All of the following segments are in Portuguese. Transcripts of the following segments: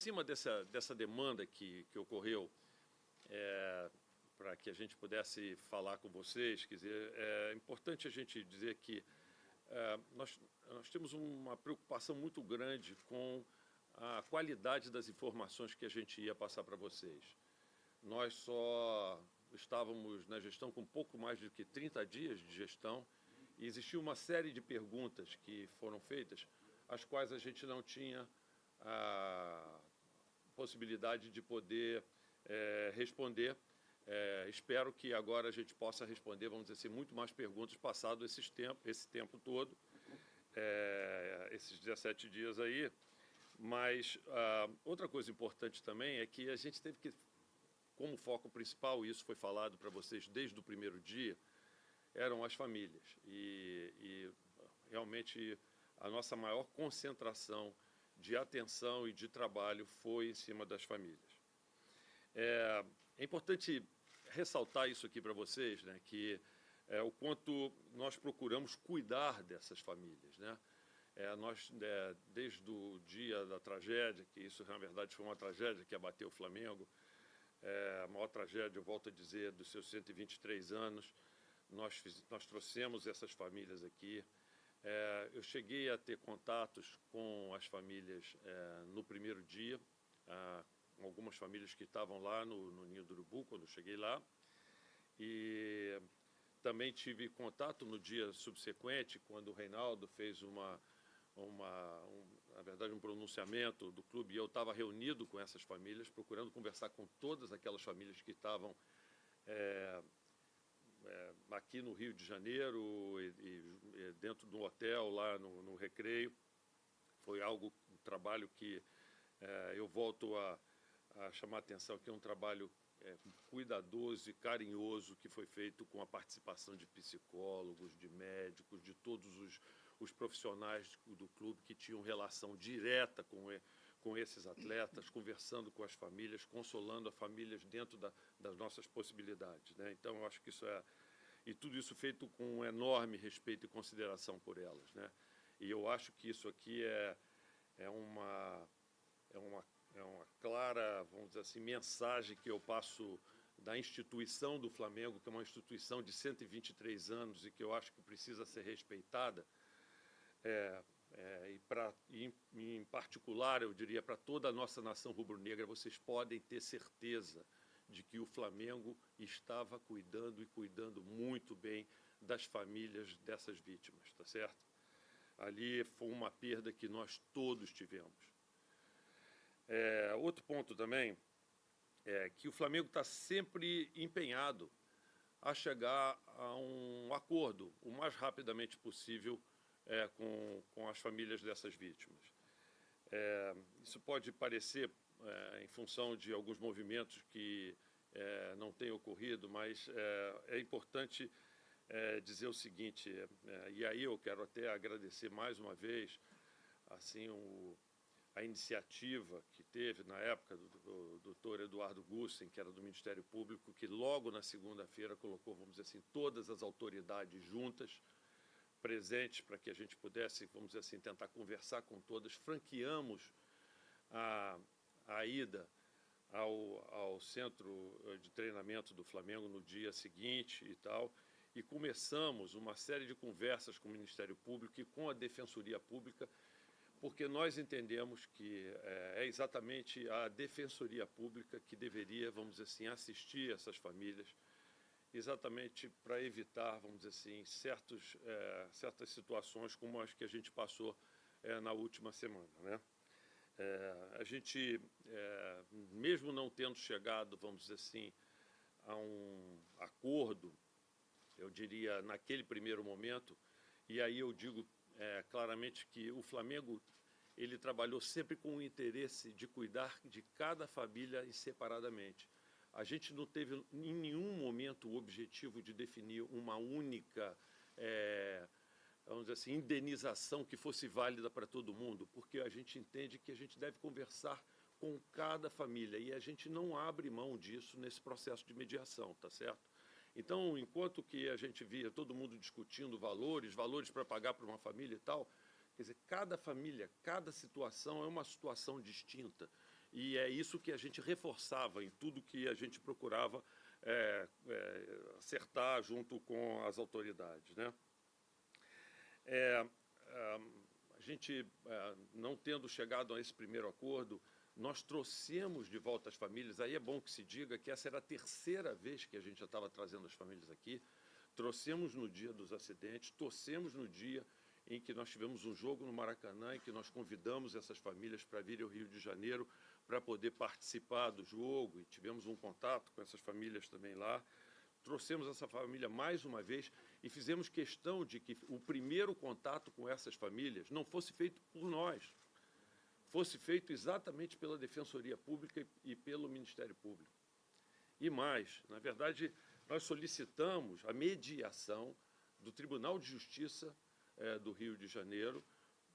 cima dessa demanda que ocorreu, para que a gente pudesse falar com vocês, quer dizer, é importante a gente dizer que nós temos uma preocupação muito grande com a qualidade das informações que a gente ia passar para vocês. Nós só estávamos na gestão com pouco mais de 30 dias de gestão e existia uma série de perguntas que foram feitas, as quais a gente não tinha a possibilidade de poder responder. Espero que agora a gente possa responder, vamos dizer assim, muito mais perguntas passado esse tempo todo, esses 17 dias aí. Mas outra coisa importante também é que a gente teve que, como foco principal, e isso foi falado para vocês desde o primeiro dia, eram as famílias. E realmente a nossa maior concentração de atenção e de trabalho foi em cima das famílias. É importante ressaltar isso aqui para vocês, né, que o quanto nós procuramos cuidar dessas famílias, né? Nós, desde o dia da tragédia, que isso na verdade foi uma tragédia que abateu o Flamengo, a maior tragédia, eu volto a dizer, dos seus 123 anos, nós trouxemos essas famílias aqui. Eu cheguei a ter contatos com as famílias no primeiro dia, algumas famílias que estavam lá no Ninho do Urubu, quando eu cheguei lá, e também tive contato no dia subsequente, quando o Reinaldo fez na verdade, um pronunciamento do clube, e eu estava reunido com essas famílias, procurando conversar com todas aquelas famílias que estavam aqui no Rio de Janeiro e dentro do hotel, lá no Recreio. Foi um trabalho que eu volto a chamar a atenção, que é um trabalho cuidadoso e carinhoso, que foi feito com a participação de psicólogos, de médicos, de todos os profissionais do clube que tinham relação direta com esses atletas, conversando com as famílias, consolando as famílias dentro das nossas possibilidades, né? Então, eu acho que isso e tudo isso feito com um enorme respeito e consideração por elas, né? E eu acho que isso aqui é uma clara, vamos dizer assim, mensagem que eu passo da instituição do Flamengo, que é uma instituição de 123 anos e que eu acho que precisa ser respeitada, e em particular, eu diria, para toda a nossa nação rubro-negra, vocês podem ter certeza de que o Flamengo estava cuidando muito bem das famílias dessas vítimas, tá certo? Ali foi uma perda que nós todos tivemos. Outro ponto também é que o Flamengo está sempre empenhado a chegar a um acordo o mais rapidamente possível com as famílias dessas vítimas. Isso pode parecer, em função de alguns movimentos que não têm ocorrido, mas é importante dizer o seguinte, e aí eu quero até agradecer mais uma vez assim, a iniciativa que teve na época do doutor Eduardo Gussen, que era do Ministério Público, que logo na segunda-feira colocou, vamos dizer assim, todas as autoridades juntas, presentes, para que a gente pudesse, vamos dizer assim, tentar conversar com todas. Franqueamos a ida ao centro de treinamento do Flamengo no dia seguinte e tal, e começamos uma série de conversas com o Ministério Público e com a Defensoria Pública, porque nós entendemos que é exatamente a Defensoria Pública que deveria, vamos dizer assim, assistir essas famílias, exatamente para evitar, vamos dizer assim, certas situações como as que a gente passou na última semana, né? A gente, mesmo não tendo chegado, vamos dizer assim, a um acordo, eu diria, naquele primeiro momento, e aí eu digo claramente que o Flamengo ele trabalhou sempre com o interesse de cuidar de cada família separadamente. A gente não teve em nenhum momento o objetivo de definir uma única, vamos dizer assim, indenização que fosse válida para todo mundo, porque a gente entende que a gente deve conversar com cada família e a gente não abre mão disso nesse processo de mediação, tá certo? Então, enquanto que a gente via todo mundo discutindo valores para pagar para uma família e tal, quer dizer, cada família, cada situação é uma situação distinta. e é isso que a gente reforçava em tudo que a gente procurava acertar junto com as autoridades, né? A gente, não tendo chegado a esse primeiro acordo, nós trouxemos de volta as famílias. Aí é bom que se diga que essa era a terceira vez que a gente já estava trazendo as famílias aqui. Trouxemos no dia dos acidentes, trouxemos no dia em que nós tivemos um jogo no Maracanã, em que nós convidamos essas famílias para virem ao Rio de Janeiro para poder participar do jogo, e tivemos um contato com essas famílias também lá. Trouxemos essa família mais uma vez e fizemos questão de que o primeiro contato com essas famílias não fosse feito por nós, fosse feito exatamente pela Defensoria Pública e pelo Ministério Público. E mais, na verdade, nós solicitamos a mediação do Tribunal de Justiça do Rio de Janeiro,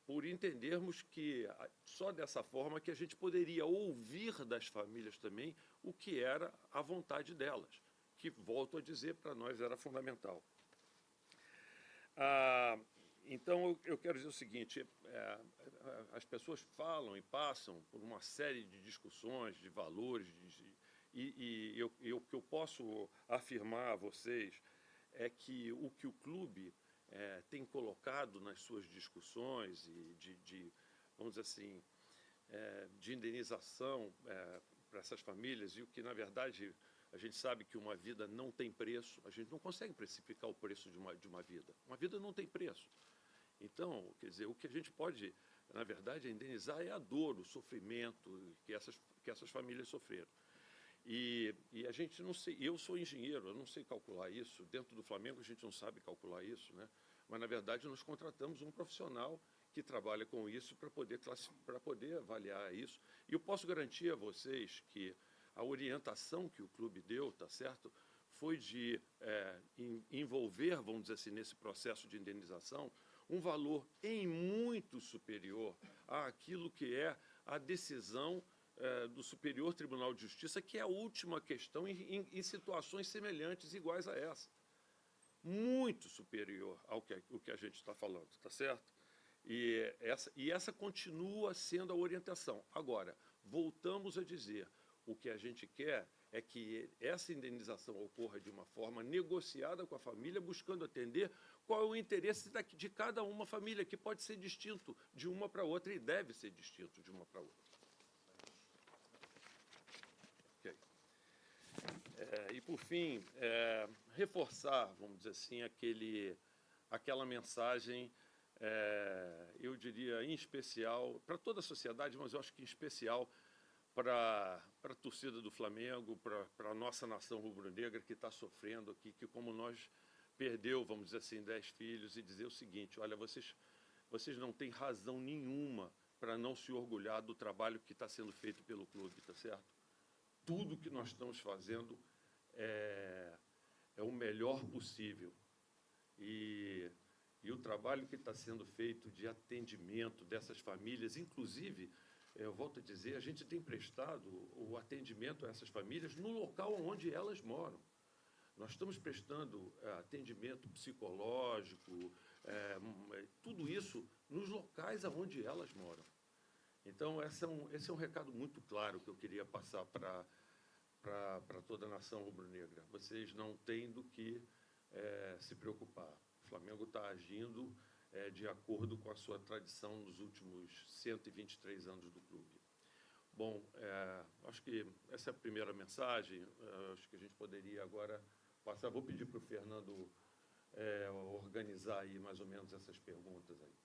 por entendermos que só dessa forma que a gente poderia ouvir das famílias também o que era a vontade delas, que, volto a dizer, para nós era fundamental. Então, eu quero dizer o seguinte, as pessoas falam e passam por uma série de discussões, de valores, e o que eu posso afirmar a vocês é que o clube tem colocado nas suas discussões e vamos dizer assim, de indenização para essas famílias, e o que, na verdade, a gente sabe que uma vida não tem preço, a gente não consegue precificar o preço de uma vida. Uma vida não tem preço. Então, quer dizer, o que a gente pode, na verdade, indenizar é a dor, o sofrimento que essas famílias sofreram. E a gente não sei, eu sou engenheiro, eu não sei calcular isso, dentro do Flamengo a gente não sabe calcular isso, né? Mas, na verdade, nós contratamos um profissional que trabalha com isso para poder avaliar isso. E eu posso garantir a vocês que a orientação que o clube deu, tá certo, foi de envolver, vamos dizer assim, nesse processo de indenização, um valor em muito superior àquilo que é a decisão do Superior Tribunal de Justiça, que é a última questão em situações semelhantes, iguais a essa. Muito superior ao que a gente está falando, tá certo? E essa continua sendo a orientação. Agora, voltamos a dizer, o que a gente quer é que essa indenização ocorra de uma forma negociada com a família, buscando atender qual é o interesse de cada uma família, que pode ser distinto de uma para outra e deve ser distinto de uma para outra. Okay. E, por fim, reforçar, vamos dizer assim, aquela mensagem, eu diria, em especial, para toda a sociedade, mas eu acho que em especial para a torcida do Flamengo, para a nossa nação rubro-negra que está sofrendo aqui, que como nós perdeu, vamos dizer assim, 10 filhos, e dizer o seguinte, olha, vocês não têm razão nenhuma para não se orgulhar do trabalho que está sendo feito pelo clube, tá certo? Tudo que nós estamos fazendo é o melhor possível. E o trabalho que está sendo feito de atendimento dessas famílias, inclusive, eu volto a dizer, a gente tem prestado o atendimento a essas famílias no local onde elas moram. Nós estamos prestando atendimento psicológico, tudo isso nos locais onde elas moram. Então, esse é um recado muito claro que eu queria passar para toda a nação rubro-negra. Vocês não têm do que se preocupar. O Flamengo está agindo de acordo com a sua tradição nos últimos 123 anos do clube. Bom, acho que essa é a primeira mensagem. Acho que a gente poderia agora passar. Vou pedir para o Fernando organizar aí mais ou menos essas perguntas aí.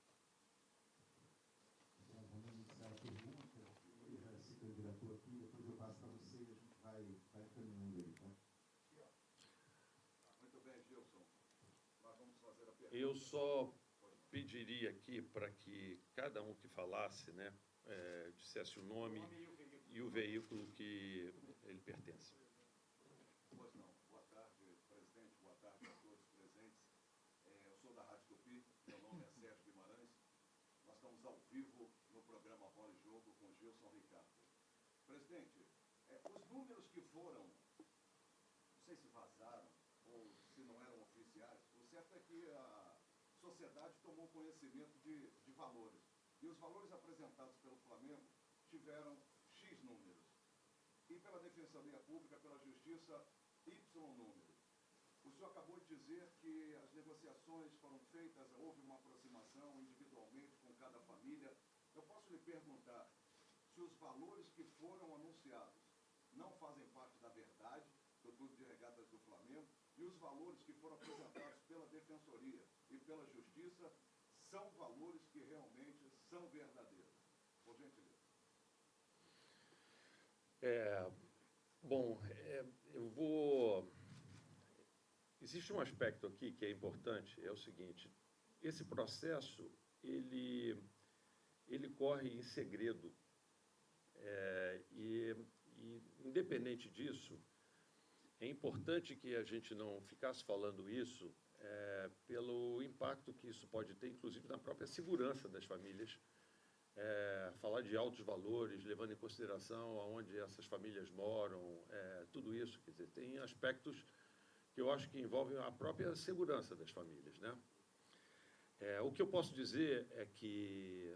Vamos iniciar a pergunta. Eu já cito o diretor aqui, depois eu passo para você e a gente vai encaminhando aí, tá? Muito bem, Gilson. Nós vamos fazer a pergunta. Eu só pediria aqui para que cada um que falasse, né, dissesse o nome e o veículo que ele pertence. Pois não. Boa tarde, presidente. Boa tarde a todos presentes. Eu sou da Rádio Tupi, meu nome é Sérgio Guimarães. Nós estamos ao vivo no programa Bola e Jogo com Gilson Ricardo. Presidente, os números que foram, não sei se vazaram ou se não eram oficiais, o certo é que a sociedade tomou conhecimento de valores. E os valores apresentados pelo Flamengo tiveram X números. pela Defensoria Pública, pela Justiça, Y número. O senhor acabou de dizer que as negociações foram feitas, houve uma aproximação individualmente com cada família. Eu posso lhe perguntar se os valores que foram anunciados não fazem parte da verdade do Clube de Regatas do Flamengo e os valores que foram apresentados pela Defensoria e pela Justiça são valores que realmente são verdadeiros. Por gentileza. Eu vou... Existe um aspecto aqui que é importante, é o seguinte: esse processo, ele corre em segredo, e independente disso, é importante que a gente não ficasse falando isso pelo impacto que isso pode ter, inclusive, na própria segurança das famílias, falar de altos valores, levando em consideração aonde essas famílias moram, tudo isso, quer dizer, tem aspectos que eu acho que envolvem a própria segurança das famílias, né? O que eu posso dizer é que,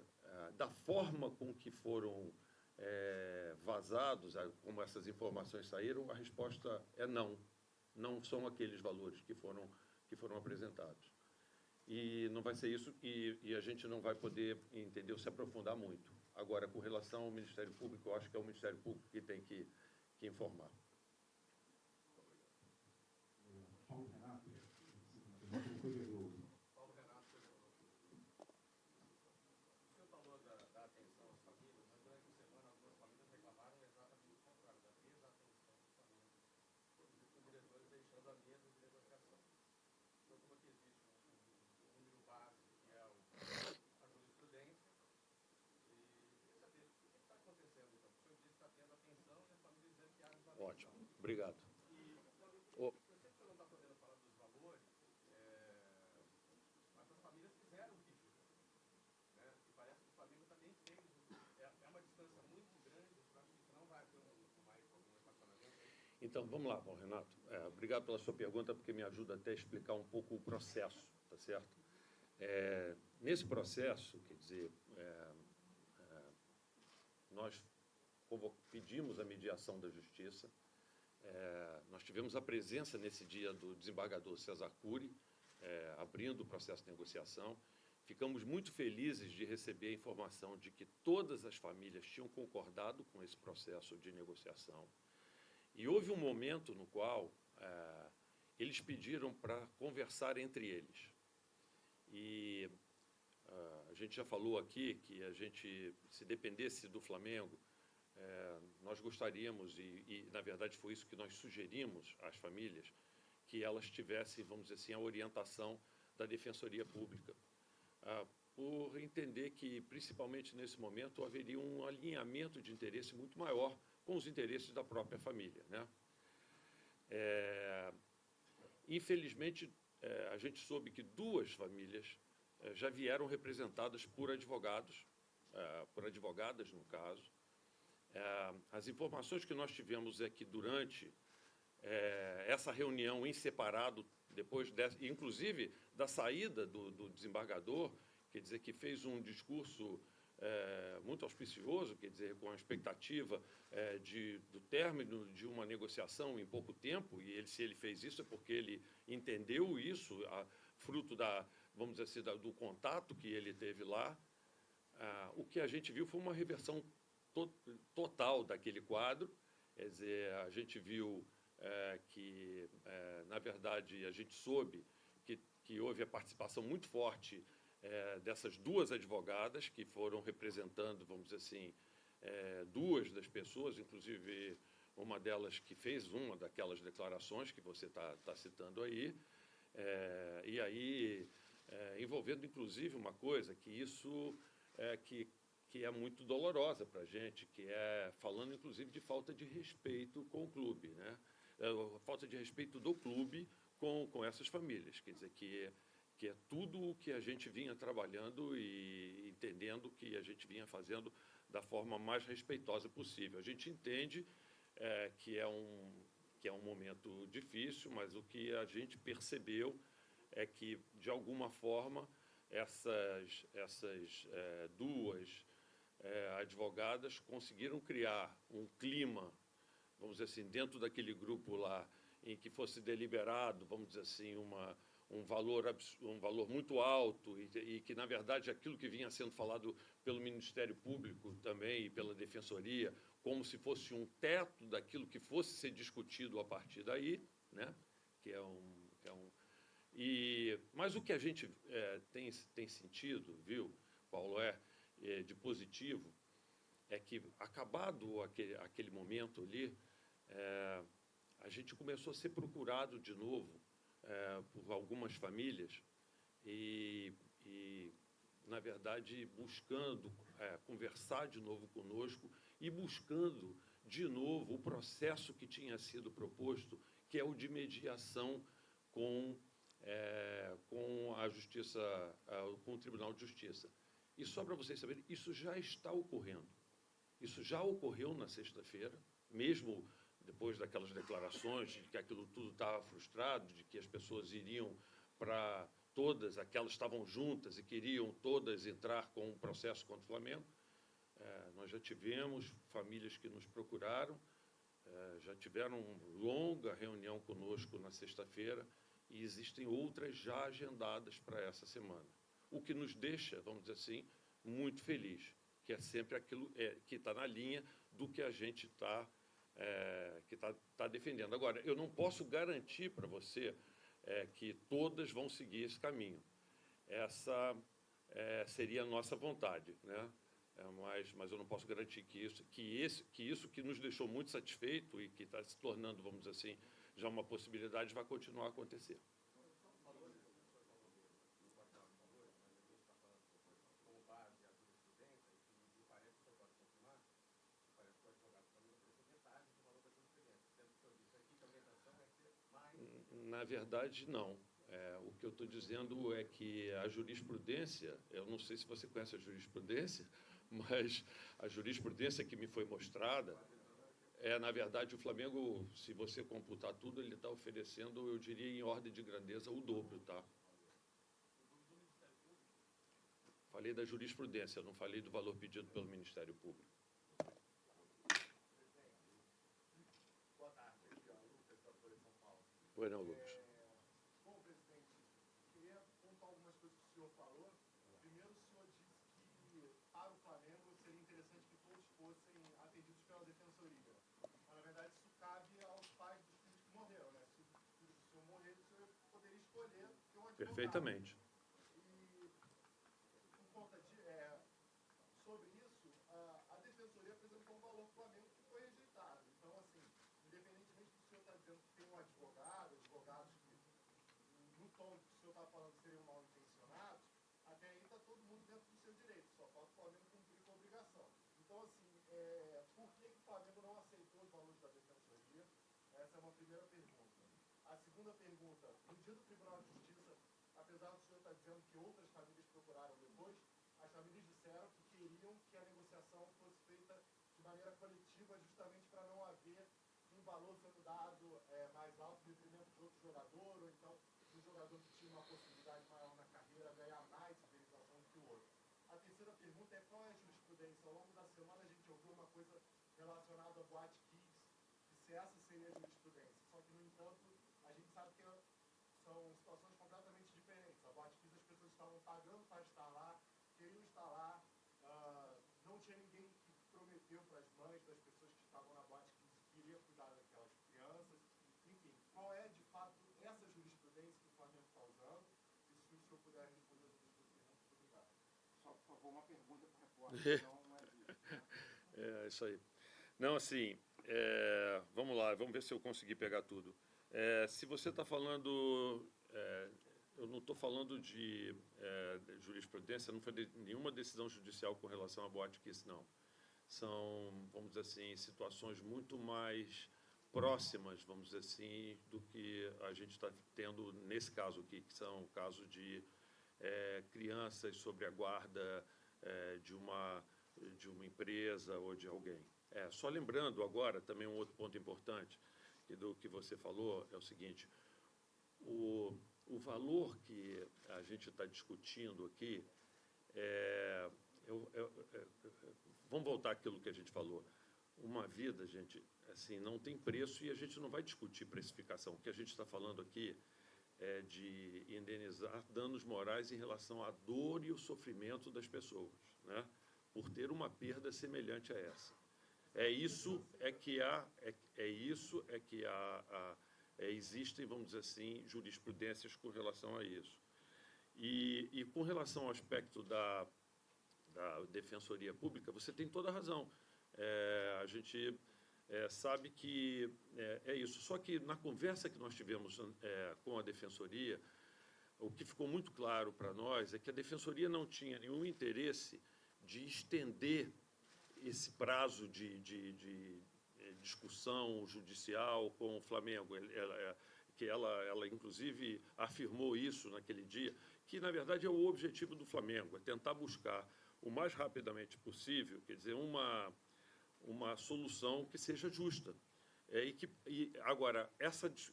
da forma com que foram vazados, como essas informações saíram, a resposta é não. Não são aqueles valores que foram apresentados. E não vai ser isso, e a gente não vai poder, entendeu, se aprofundar muito. Agora, com relação ao Ministério Público, eu acho que é o Ministério Público que tem que informar. Paulo Renato, Coisa Globo. Paulo Renato, Coisa Globo. O senhor falou da atenção às famílias, mas durante a semana algumas famílias reclamaram exatamente o contrário, da desatenção às famílias, inclusive com diretores deixando a mesa de negociação. O senhor falou que existe um número básico, que é a jurisprudência, e queria saber o que está acontecendo, então. O senhor disse que está tendo atenção e as famílias dizendo que há desatenção. Ótimo, obrigado. Mas as famílias fizeram o pedido, né? E parece que o Flamengo também fez. É uma distância muito grande, eu acho que isso não vai ter um equacionamento. Então, vamos lá, bom, Renato. Obrigado pela sua pergunta, porque me ajuda até a explicar um pouco o processo, tá certo? Nesse processo, quer dizer, nós pedimos a mediação da Justiça. Nós tivemos a presença nesse dia do desembargador César Cury, abrindo o processo de negociação. Ficamos muito felizes de receber a informação de que todas as famílias tinham concordado com esse processo de negociação. E houve um momento no qual eles pediram para conversar entre eles. E a gente já falou aqui que a gente, se dependesse do Flamengo, nós gostaríamos, e na verdade foi isso que nós sugerimos às famílias, que elas tivessem, vamos dizer assim, a orientação da Defensoria Pública, por entender que, principalmente nesse momento, haveria um alinhamento de interesse muito maior com os interesses da própria família, né? Infelizmente, a gente soube que duas famílias já vieram representadas por advogados, por advogadas, no caso. As informações que nós tivemos é que durante essa reunião em separado, depois inclusive da saída do desembargador, quer dizer, que fez um discurso muito auspicioso, quer dizer, com a expectativa do término de uma negociação em pouco tempo, e se ele fez isso é porque ele entendeu isso, fruto vamos dizer assim, do contato que ele teve lá. O que a gente viu foi uma reversão total daquele quadro. Quer dizer, a gente viu que, na verdade, a gente soube que houve a participação muito forte dessas duas advogadas que foram representando, vamos dizer assim, duas das pessoas, inclusive uma delas que fez uma daquelas declarações que você está citando aí, e aí envolvendo, inclusive, uma coisa que isso que é muito dolorosa para a gente, que é falando, inclusive, de falta de respeito com o clube, né? Falta de respeito do clube com essas famílias, quer dizer, que é tudo o que a gente vinha trabalhando e entendendo que a gente vinha fazendo da forma mais respeitosa possível. A gente entende que é um momento difícil, mas o que a gente percebeu é que, de alguma forma, essas duas advogadas conseguiram criar um clima, vamos dizer assim, dentro daquele grupo lá, em que fosse deliberado, vamos dizer assim, um valor muito alto e que, na verdade, aquilo que vinha sendo falado pelo Ministério Público também e pela Defensoria, como se fosse um teto daquilo que fosse ser discutido a partir daí, né? Mas o que a gente tem sentido, viu, Paulo, de positivo, é que, acabado aquele momento ali, a gente começou a ser procurado de novo por algumas famílias e na verdade, buscando conversar de novo conosco e buscando de novo o processo que tinha sido proposto, que é o de mediação com a Justiça, com o Tribunal de Justiça. E só para vocês saberem, isso já está ocorrendo. Isso já ocorreu na sexta-feira, mesmo depois daquelas declarações de que aquilo tudo estava frustrado, de que as pessoas iriam para todas, aquelas estavam juntas e queriam todas entrar com um processo contra o Flamengo. Nós já tivemos famílias que nos procuraram, já tiveram uma longa reunião conosco na sexta-feira e existem outras já agendadas para essa semana. O que nos deixa, vamos dizer assim, muito feliz, que é sempre aquilo que está na linha do que a gente está defendendo. Agora, eu não posso garantir para você que todas vão seguir esse caminho. Essa seria a nossa vontade, né? Mas eu não posso garantir que isso que nos deixou muito satisfeito e que está se tornando, vamos dizer assim, já uma possibilidade, vai continuar a acontecer. Na verdade, não. O que eu estou dizendo é que a jurisprudência, eu não sei se você conhece a jurisprudência, mas a jurisprudência que me foi mostrada na verdade, o Flamengo, se você computar tudo, ele está oferecendo, eu diria, em ordem de grandeza, o dobro, tá? Falei da jurisprudência, não falei do valor pedido pelo Ministério Público. Boa tarde, aqui, Lucas, da Folha de São Paulo. Pois não, Lucas. Bom, presidente, queria apontar algumas coisas que o senhor falou. Primeiro, o senhor disse que, para o Flamengo, seria interessante que todos fossem atendidos pela Defensoria. Mas, na verdade, isso cabe aos pais dos filhos que morreram, né? Se o filho do senhor morrer, o senhor poderia escolher ter um advogado. Perfeitamente. E, por conta sobre isso, a Defensoria apresentou um valor para o Flamengo que foi rejeitado. Então, assim, independentemente do senhor estar dizendo que tem um advogados que, no tom que o senhor está falando, seriam mal intencionados, até aí está todo mundo dentro do seu direito, só falta o Flamengo cumprir com a obrigação. Então, assim, por que o Flamengo não aceitou os valores da Defensoria? Essa é uma primeira pergunta. A segunda pergunta, no dia do Tribunal de Justiça, apesar do senhor estar dizendo que outras famílias procuraram depois, as famílias disseram que queriam que a negociação fosse feita de maneira coletiva, justamente para não haver um valor sendo dado mais alto em detrimento de outro jogador, ou então um jogador que tinha uma possibilidade maior na carreira ganhar mais indenização do que o outro. A terceira pergunta é qual é a jurisprudência? Ao longo da semana a gente ouviu uma coisa relacionada a Boate Kiss, que se essa seria a jurisprudência. Só que, no entanto, a gente sabe que são situações completamente diferentes. A Boate Kiss, as pessoas estavam pagando para estar lá, queriam estar lá, não tinha ninguém que prometeu para as mães das pessoas que estavam na Boate Kiss que iria cuidar daquelas crianças. Enfim, qual é, de fato, essa jurisprudência que o Flamengo está usando? E se o senhor puder responder as outras perguntas, obrigado. Só, por favor, uma pergunta para a repórter, então não é vídeo, né? Isso aí. Não, assim, vamos lá, vamos ver se eu consegui pegar tudo. Se você está falando, eu não estou falando de jurisprudência, não foi nenhuma decisão judicial com relação a Boate Kiss, não. São, vamos dizer assim, situações muito mais próximas, vamos dizer assim, do que a gente está tendo nesse caso aqui, que são casos de crianças sob a guarda de uma empresa ou de alguém. Só lembrando agora, também um outro ponto importante do que você falou, é o seguinte, o valor que a gente está discutindo aqui, vamos voltar àquilo que a gente falou, uma vida, gente, assim, não tem preço e a gente não vai discutir precificação. O que a gente está falando aqui é de indenizar danos morais em relação à dor e o sofrimento das pessoas, né? Por ter uma perda semelhante a essa. Existem, vamos dizer assim, jurisprudências com relação a isso. E com relação ao aspecto da Defensoria Pública, você tem toda a razão. A gente sabe que é isso. Só que na conversa que nós tivemos com a Defensoria, o que ficou muito claro para nós é que a Defensoria não tinha nenhum interesse de estender esse prazo de discussão judicial com o Flamengo. Ela, inclusive, afirmou isso naquele dia, que, na verdade, é o objetivo do Flamengo, é tentar buscar o mais rapidamente possível, quer dizer, uma solução que seja justa. Agora,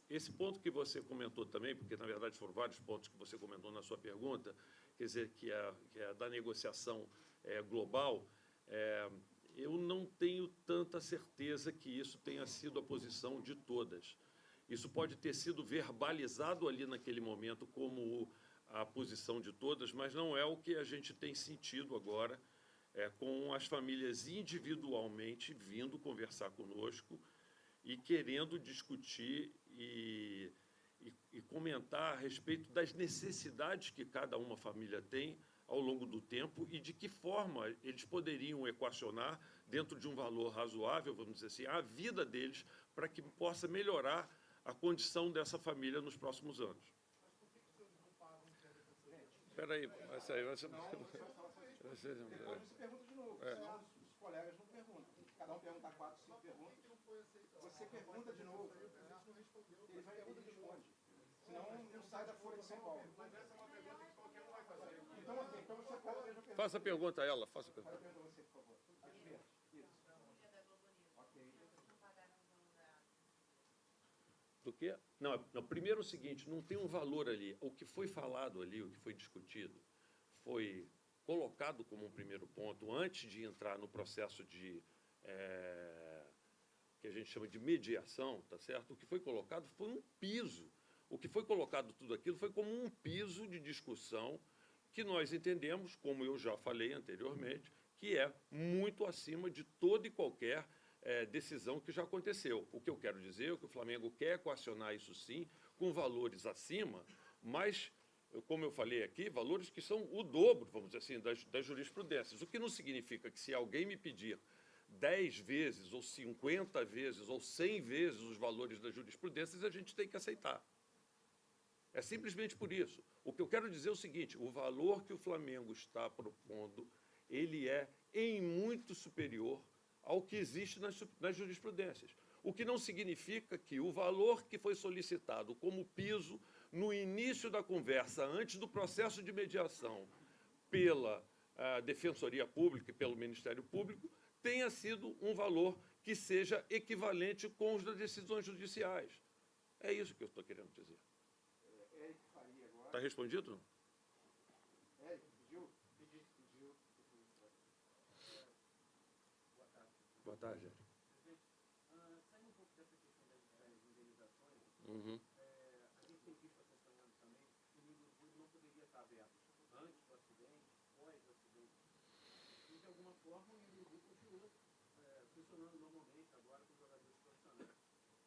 esse ponto que você comentou também, porque, na verdade, foram vários pontos que você comentou na sua pergunta, quer dizer, que é da negociação global, eu não tenho tanta certeza que isso tenha sido a posição de todas. Isso pode ter sido verbalizado ali naquele momento como a posição de todas, mas não é o que a gente tem sentido agora, com as famílias individualmente vindo conversar conosco e querendo discutir e comentar a respeito das necessidades que cada uma família tem ao longo do tempo e de que forma eles poderiam equacionar, dentro de um valor razoável, vamos dizer assim, a vida deles para que possa melhorar a condição dessa família nos próximos anos. Mas por que os senhores não pagam o que a defensoria? Espera aí, vai sair. Depois você pergunta de novo, senão os colegas não perguntam. Cada um pergunta 4, 5 perguntas. Por que não foi aceito? Você pergunta de novo. O presidente não respondeu. Ele responde. Senão não sai da Folha de São Paulo. Mas essa é uma pergunta que qualquer um vai fazer. Então, ok, então você faz a mesma pergunta. Faça a pergunta a ela, faça a Faz a pergunta. pergunta a você, por favor. Isso. Ok. Do quê? Não, primeiro é o seguinte, não tem um valor ali. O que foi falado ali, o que foi discutido, foi colocado como um primeiro ponto, antes de entrar no processo de que a gente chama de mediação, tá certo? O que foi colocado foi um piso. O que foi colocado tudo aquilo foi como um piso de discussão que nós entendemos, como eu já falei anteriormente, que é muito acima de toda e qualquer decisão que já aconteceu. O que eu quero dizer é que o Flamengo quer equacionar isso sim, com valores acima, mas, como eu falei aqui, valores que são o dobro, vamos dizer assim, das jurisprudências. O que não significa que se alguém me pedir 10 vezes, ou 50 vezes, ou 100 vezes os valores das jurisprudências, a gente tem que aceitar. É simplesmente por isso. O que eu quero dizer é o seguinte, o valor que o Flamengo está propondo, ele é em muito superior ao que existe nas jurisprudências. O que não significa que o valor que foi solicitado como piso no início da conversa, antes do processo de mediação, pela Defensoria Pública e pelo Ministério Público, tenha sido um valor que seja equivalente com os das decisões judiciais. É isso que eu estou querendo dizer. Eric Faria agora. Está respondido? Eric, pediu? Pediu. Boa tarde. Boa tarde. Presidente, saindo um pouco dessa questão das indenizações, Uhum. a gente tem visto a questão antes também, que o nível do clube não poderia estar aberto antes do acidente, pós o acidente. E, de alguma forma, o nível do clube continuou funcionando normalmente agora com os jogadores profissionais.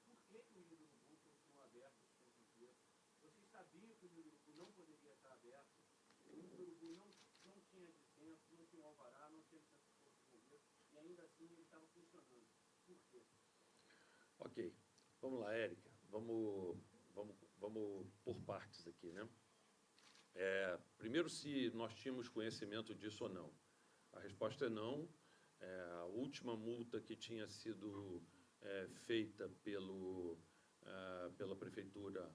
Por que o nível do clube continuou aberto esse tempo inteiro? Vocês sabiam que o nível do clube não poderia estar aberto, o nível do clube não tinha licença, não tinha alvará, não tinha licença de corpo de bombeiro, e ainda assim ele estava funcionando. Por quê? Ok. Vamos lá, Érica. Vamos por partes aqui, né? Primeiro, se nós tínhamos conhecimento disso ou não. A resposta é não. A última multa que tinha sido feita pela Prefeitura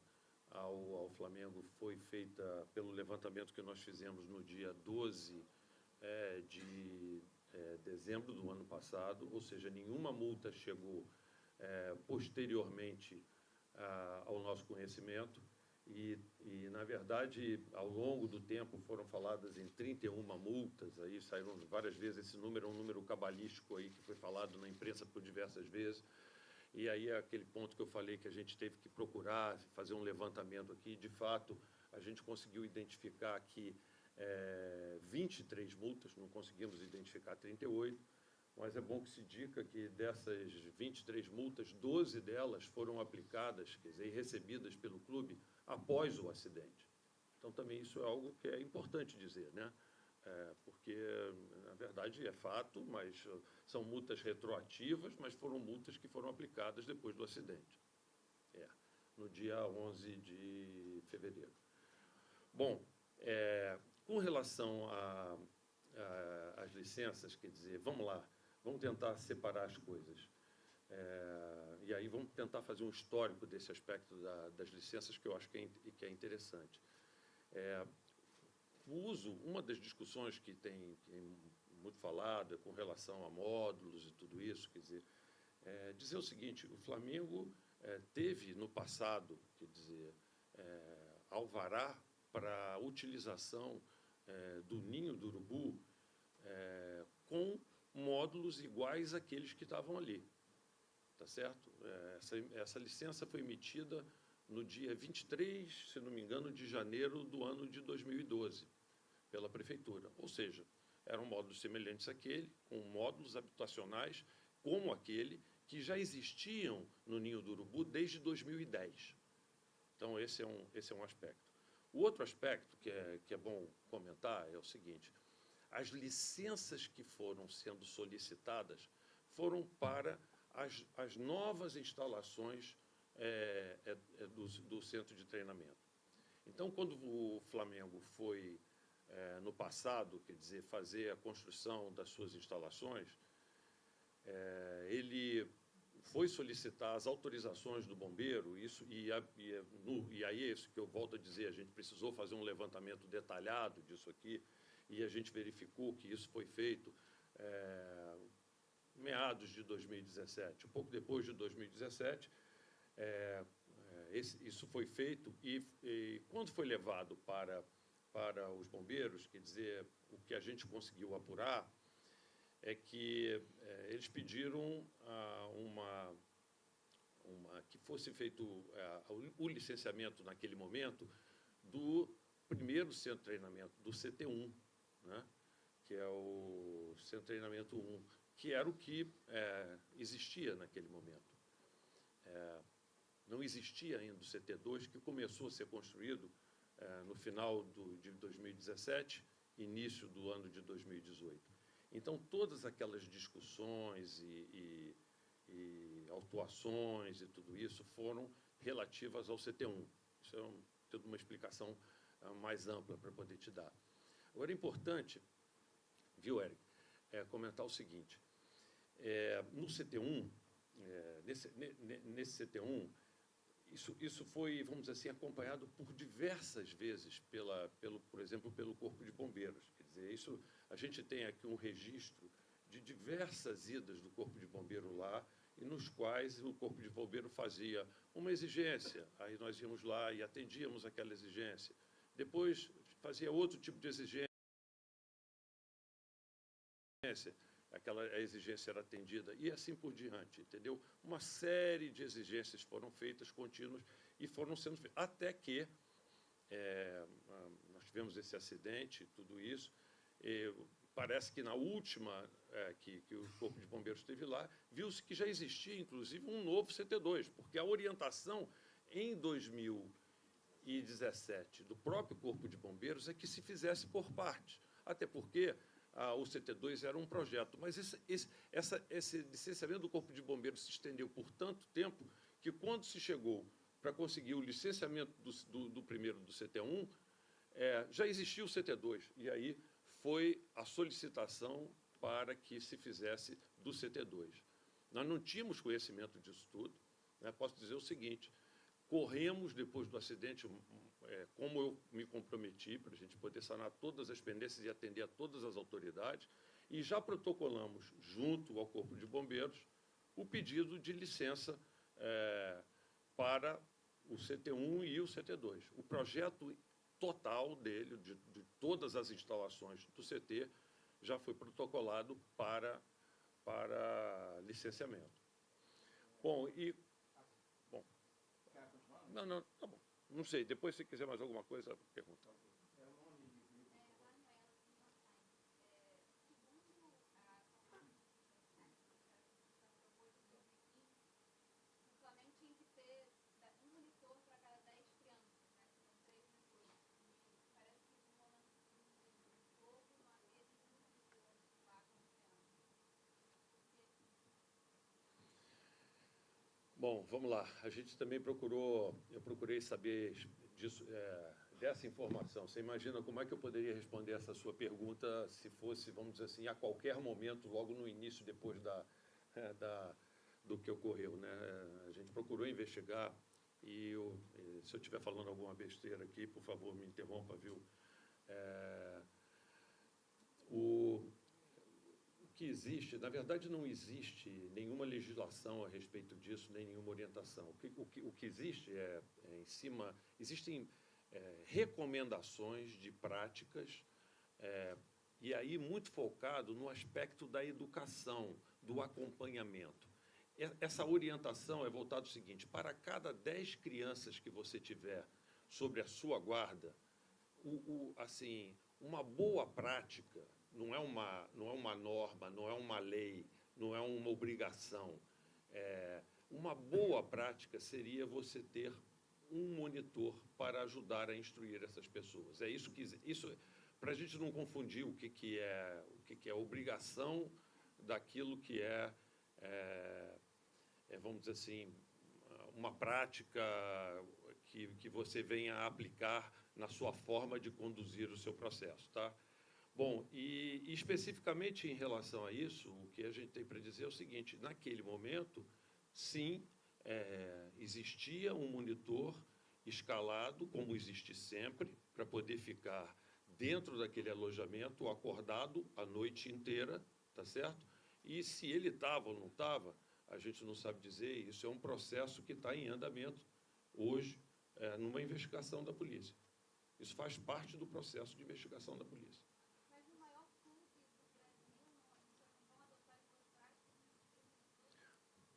ao Flamengo foi feita pelo levantamento que nós fizemos no dia 12 de dezembro do ano passado, ou seja, nenhuma multa chegou posteriormente ao nosso conhecimento. na verdade, ao longo do tempo foram faladas em 31 multas, aí saíram várias vezes, esse número é um número cabalístico aí que foi falado na imprensa por diversas vezes, e aí é aquele ponto que eu falei que a gente teve que procurar, fazer um levantamento aqui, de fato, a gente conseguiu identificar aqui 23 multas, não conseguimos identificar 38, mas é bom que se diga que dessas 23 multas, 12 delas foram aplicadas, quer dizer, e recebidas pelo clube após o acidente. Então, também isso é algo que é importante dizer, né? Porque, na verdade, é fato, mas são multas retroativas, mas foram multas que foram aplicadas depois do acidente, no dia 11 de fevereiro. Bom, com relação às licenças, quer dizer, vamos lá, vamos tentar separar as coisas. E aí vamos tentar fazer um histórico desse aspecto das licenças, que eu acho que é interessante. O uso, uma das discussões que tem muito falada com relação a módulos e tudo isso, quer dizer, dizer o seguinte: o Flamengo teve no passado, quer dizer, alvará para a utilização do ninho do urubu com módulos iguais àqueles que estavam ali, tá certo? Essa licença foi emitida no dia 23, se não me engano, de janeiro do ano de 2012, pela Prefeitura. Ou seja, eram módulos semelhantes àquele, com módulos habitacionais como aquele, que já existiam no Ninho do Urubu desde 2010. Então, esse é um aspecto. O outro aspecto que é bom comentar é o seguinte: as licenças que foram sendo solicitadas foram para as novas instalações do centro de treinamento. Então, quando o Flamengo foi, no passado, quer dizer, fazer a construção das suas instalações, ele foi solicitar as autorizações do bombeiro, e aí é isso que eu volto a dizer, a gente precisou fazer um levantamento detalhado disso aqui, e a gente verificou que isso foi feito meados de 2017, um pouco depois de 2017, isso foi feito, e quando foi levado para os bombeiros, quer dizer, o que a gente conseguiu apurar é que eles pediram que fosse feito o licenciamento naquele momento do primeiro centro de treinamento, do CT1, né, que é o centro de treinamento 1, que era o que existia naquele momento. Não existia ainda o CT2, que começou a ser construído no final de 2017, início do ano de 2018. Então, todas aquelas discussões e autuações e tudo isso foram relativas ao CT1. Isso é toda uma explicação mais ampla para poder te dar. Agora, é importante, viu, Eric, comentar o seguinte: no CT1, nesse CT1, isso foi, vamos dizer assim, acompanhado por diversas vezes, por exemplo, pelo Corpo de Bombeiros. Quer dizer, a gente tem aqui um registro de diversas idas do Corpo de Bombeiro lá, e nos quais o Corpo de Bombeiro fazia uma exigência, aí nós íamos lá e atendíamos aquela exigência. Depois fazia outro tipo de exigência, a exigência era atendida, e assim por diante, entendeu? Uma série de exigências foram feitas, contínuas, e foram sendo feitas, até que nós tivemos esse acidente, tudo isso. Parece que na última que o Corpo de Bombeiros esteve lá, viu-se que já existia, inclusive, um novo CT2, porque a orientação em 2017 do próprio Corpo de Bombeiros é que se fizesse por partes, até porque o CT2 era um projeto, mas esse licenciamento do Corpo de Bombeiros se estendeu por tanto tempo que, quando se chegou para conseguir o licenciamento do primeiro, do CT1, já existia o CT2, e aí foi a solicitação para que se fizesse do CT2. Nós não tínhamos conhecimento disso tudo, né? Posso dizer o seguinte: corremos, depois do acidente, como eu me comprometi, para a gente poder sanar todas as pendências e atender a todas as autoridades, e já protocolamos, junto ao Corpo de Bombeiros, o pedido de licença para o CT1 e o CT2. O projeto total dele, de todas as instalações do CT, já foi protocolado para licenciamento. Bom, Bom, não, tá bom. Não sei, depois se quiser mais alguma coisa, pergunta. Bom, vamos lá. A gente também eu procurei saber disso, dessa informação. Você imagina como é que eu poderia responder essa sua pergunta se fosse, vamos dizer assim, a qualquer momento, logo no início, depois do que ocorreu, né? A gente procurou investigar e se eu estiver falando alguma besteira aqui, por favor, me interrompa, viu? O que existe, na verdade, não existe nenhuma legislação a respeito disso, nem nenhuma orientação. O que existe existem recomendações de práticas, e aí muito focado no aspecto da educação, do acompanhamento. Essa orientação é voltada ao seguinte: para cada 10 crianças que você tiver sobre a sua guarda, assim, uma boa prática, não é uma norma, não é uma lei, não é uma obrigação. Uma boa prática seria você ter um monitor para ajudar a instruir essas pessoas. Isso para a gente não confundir o que é obrigação daquilo que vamos dizer assim, uma prática que você venha a aplicar na sua forma de conduzir o seu processo, tá? Bom, e especificamente em relação a isso, o que a gente tem para dizer é o seguinte: naquele momento, sim, existia um monitor escalado, como existe sempre, para poder ficar dentro daquele alojamento, acordado a noite inteira, tá certo? E se ele estava ou não estava, a gente não sabe dizer. Isso é um processo que está em andamento hoje, numa investigação da polícia. Isso faz parte do processo de investigação da polícia.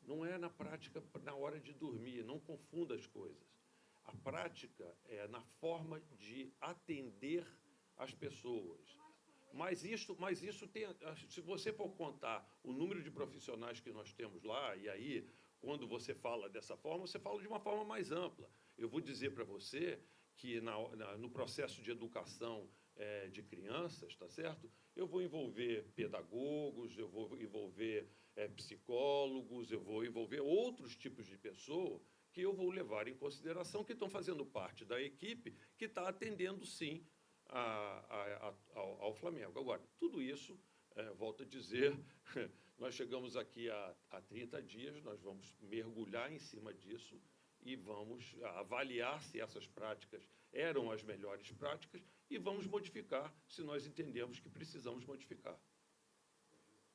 Não é na prática, na hora de dormir, não confunda as coisas. A prática é na forma de atender as pessoas. Mas isso tem, se você for contar o número de profissionais que nós temos lá, e aí, quando você fala dessa forma, você fala de uma forma mais ampla. Eu vou dizer para você que no processo de educação de crianças, tá certo? Eu vou envolver pedagogos, eu vou envolver psicólogos, eu vou envolver outros tipos de pessoa que eu vou levar em consideração, que estão fazendo parte da equipe que está atendendo, sim, ao Flamengo. Agora, tudo isso, volto a dizer, nós chegamos aqui há 30 dias, nós vamos mergulhar em cima disso e vamos avaliar se essas práticas eram as melhores práticas e vamos modificar se nós entendemos que precisamos modificar.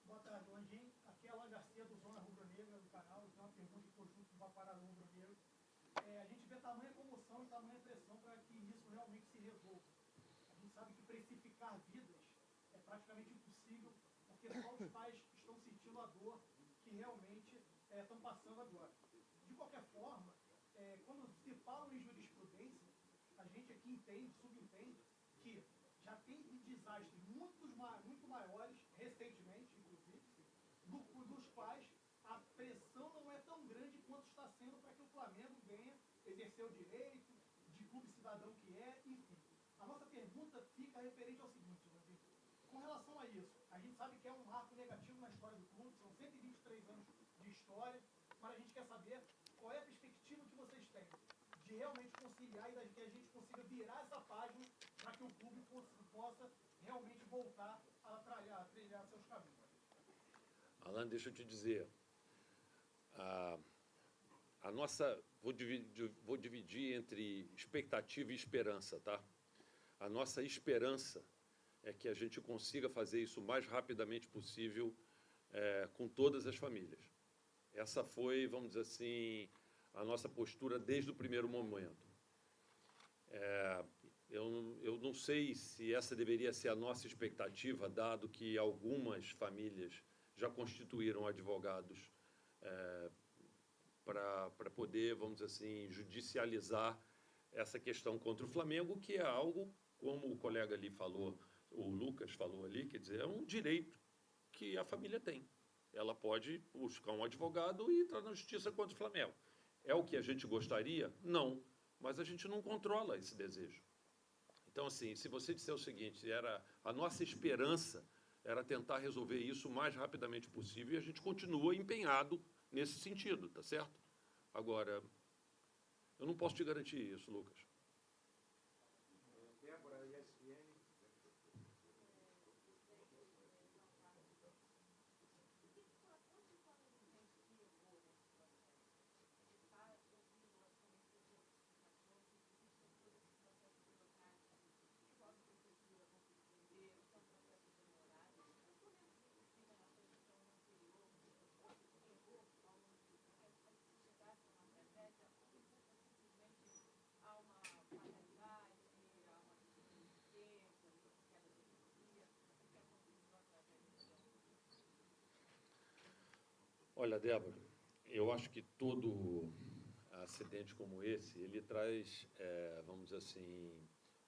Boa tarde, Landim. Aqui é Alan Garcia, do Zona Rubro-Negra, do canal. Eu tenho uma pergunta que conjunto vai parar no Rubro-Negro. A gente vê tamanha comoção e tamanha pressão para que isso realmente se resolva. A gente sabe que precificar vidas é praticamente impossível, porque só os pais estão sentindo a dor que realmente estão passando agora. De qualquer forma, quando se fala em jurisprudência, a gente aqui subentende que já tem desastres muito maiores, recentemente, inclusive, dos quais a pressão não é tão grande quanto está sendo para que o Flamengo venha exercer o direito de clube cidadão que enfim. A nossa pergunta fica referente ao seguinte, Rodrigo. Com relação a isso, a gente sabe que é um marco negativo na história do clube, são 123 anos de história, mas a gente quer saber qual é a perspectiva que vocês têm de realmente conciliar e que a gente consiga virar essa página para que o clube possa realmente voltar a trilhar seus caminhos. Alan, deixa eu te dizer, a nossa, vou dividir entre expectativa e esperança, tá? A nossa esperança é que a gente consiga fazer isso o mais rapidamente possível com todas as famílias. Essa foi, vamos dizer assim, a nossa postura desde o primeiro momento. Eu não sei se essa deveria ser a nossa expectativa, dado que algumas famílias já constituíram advogados para poder, vamos dizer assim, judicializar essa questão contra o Flamengo, que é algo, como o colega ali falou, o Lucas falou ali, quer dizer, é um direito que a família tem. Ela pode buscar um advogado e entrar na justiça contra o Flamengo. É o que a gente gostaria? Não, mas a gente não controla esse desejo. Então, assim, se você disser o seguinte, a nossa esperança era tentar resolver isso o mais rapidamente possível, e a gente continua empenhado nesse sentido, tá certo? Agora, eu não posso te garantir isso, Lucas. Débora, ESPN. Olha, Débora, eu acho que todo acidente como esse, ele traz, vamos dizer assim,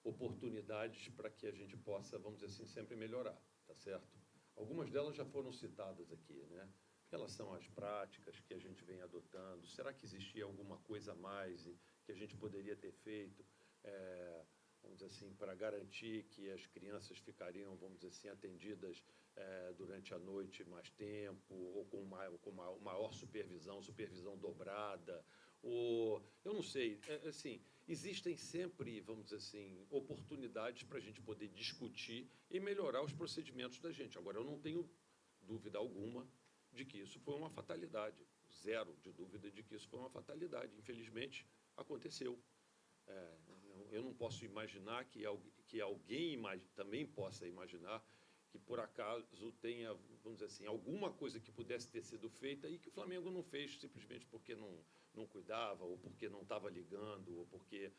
oportunidades para que a gente possa, vamos dizer assim, sempre melhorar, tá certo? Algumas delas já foram citadas aqui, né? Em relação às práticas que a gente vem adotando, será que existia alguma coisa a mais que a gente poderia ter feito, vamos dizer assim, para garantir que as crianças ficariam, vamos dizer assim, atendidas durante a noite mais tempo, ou com maior supervisão dobrada, ou, eu não sei, assim, existem sempre, vamos dizer assim, oportunidades para a gente poder discutir e melhorar os procedimentos da gente. Agora, eu não tenho dúvida alguma de que isso foi uma fatalidade, zero de dúvida de que isso foi uma fatalidade. Infelizmente, aconteceu. Eu não posso imaginar que alguém também possa imaginar que, por acaso, tenha, vamos dizer assim, alguma coisa que pudesse ter sido feita e que o Flamengo não fez simplesmente porque não cuidava, ou porque não estava ligando, ou porque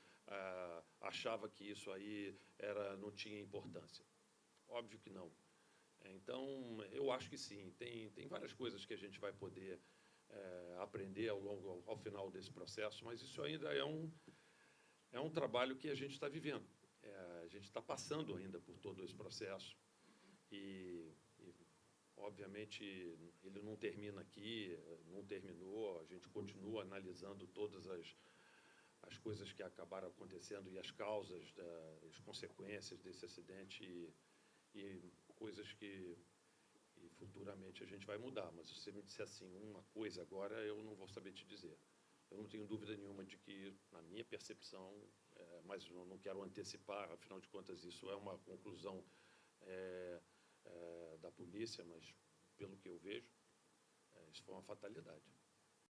achava que isso aí não tinha importância. Óbvio que não. Então, eu acho que sim, tem várias coisas que a gente vai poder aprender ao final desse processo, mas isso ainda é um trabalho que a gente está vivendo. A gente está passando ainda por todo esse processo e, obviamente, ele não termina aqui, não terminou, a gente continua analisando todas as coisas que acabaram acontecendo e as causas, as consequências desse acidente e coisas que futuramente a gente vai mudar. Mas se você me disser assim, uma coisa agora, eu não vou saber te dizer. Eu não tenho dúvida nenhuma de que, na minha percepção, mas eu não quero antecipar, afinal de contas, isso é uma conclusão da polícia, mas, pelo que eu vejo, isso foi uma fatalidade.